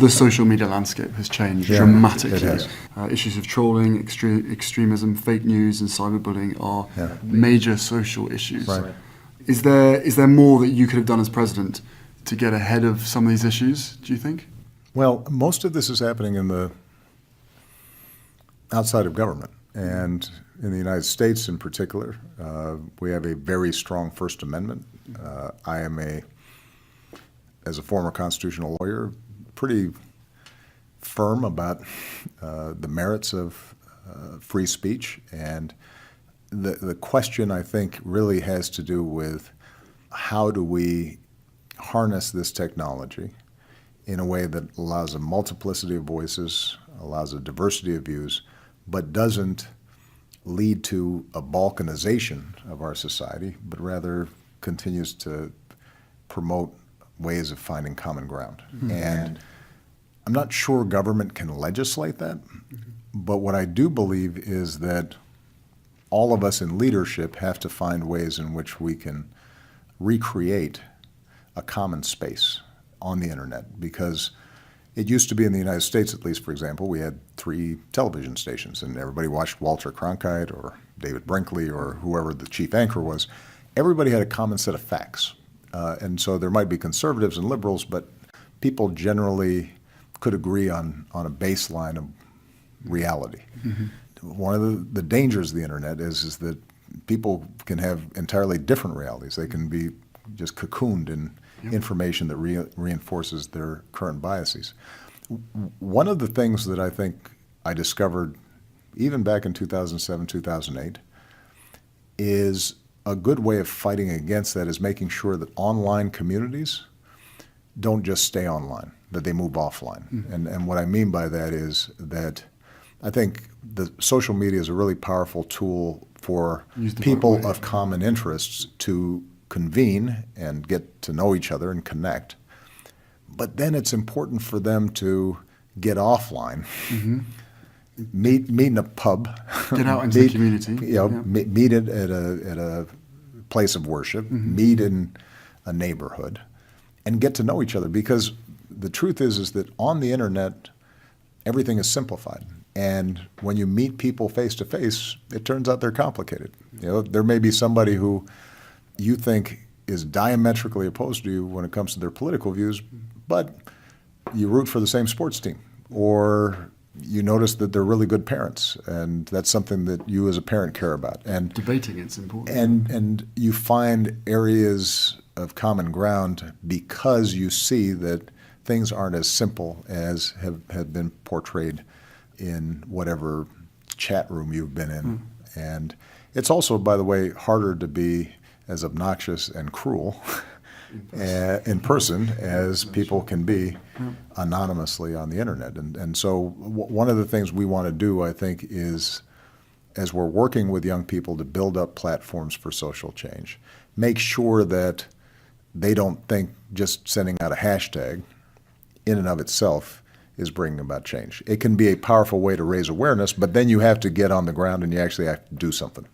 the social media landscape has changed dramatically. It has. Issues of trolling, extremism, fake news, and cyberbullying are major social issues. Right. Is there more that you could have done as president to get ahead of some of these issues, do you think? Well, most of this is happening in the outside of government. And in the United States in particular, we have a very strong First Amendment. I am as a former constitutional lawyer, pretty firm about the merits of free speech. And the question, I think, really has to do with how do we harness this technology in a way that allows a multiplicity of voices, allows a diversity of views, but doesn't lead to a Balkanization of our society, but rather continues to promote ways of finding common ground. Mm-hmm. And I'm not sure government can legislate that, but what I do believe is that all of us in leadership have to find ways in which we can recreate a common space on the internet, because it used to be in the United States, at least, for example, we had 3 television stations, and everybody watched Walter Cronkite or David Brinkley or whoever the chief anchor was. Everybody had a common set of facts. And so there might be conservatives and liberals, but people generally could agree on a baseline of reality. Mm-hmm. One of the dangers of the internet is that people can have entirely different realities. They can be just cocooned in information that reinforces their current biases. One of the things that I think I discovered even back in 2007, 2008 is a good way of fighting against that is making sure that online communities don't just stay online, that they move offline. Mm-hmm. And what I mean by that is that I think the social media is a really powerful tool for people of common interests to convene and get to know each other and connect. But then it's important for them to get offline, mm-hmm. meet in a pub, get out into the community, meet at a place of worship, mm-hmm. meet in a neighborhood, and get to know each other. Because the truth is that on the internet, everything is simplified. And when you meet people face to face, it turns out they're complicated. There may be somebody who you think is diametrically opposed to you when it comes to their political views, but you root for the same sports team, or you notice that they're really good parents, and that's something that you as a parent care about. And debating it's important. And you find areas of common ground because you see that things aren't as simple as have been portrayed in whatever chat room you've been in. And it's also, by the way, harder to be as obnoxious and cruel in person as people can be anonymously on the internet. And so one of the things we want to do, I think, is as we're working with young people to build up platforms for social change, make sure that they don't think just sending out a hashtag in and of itself is bringing about change. It can be a powerful way to raise awareness, but then you have to get on the ground and you actually have to do something.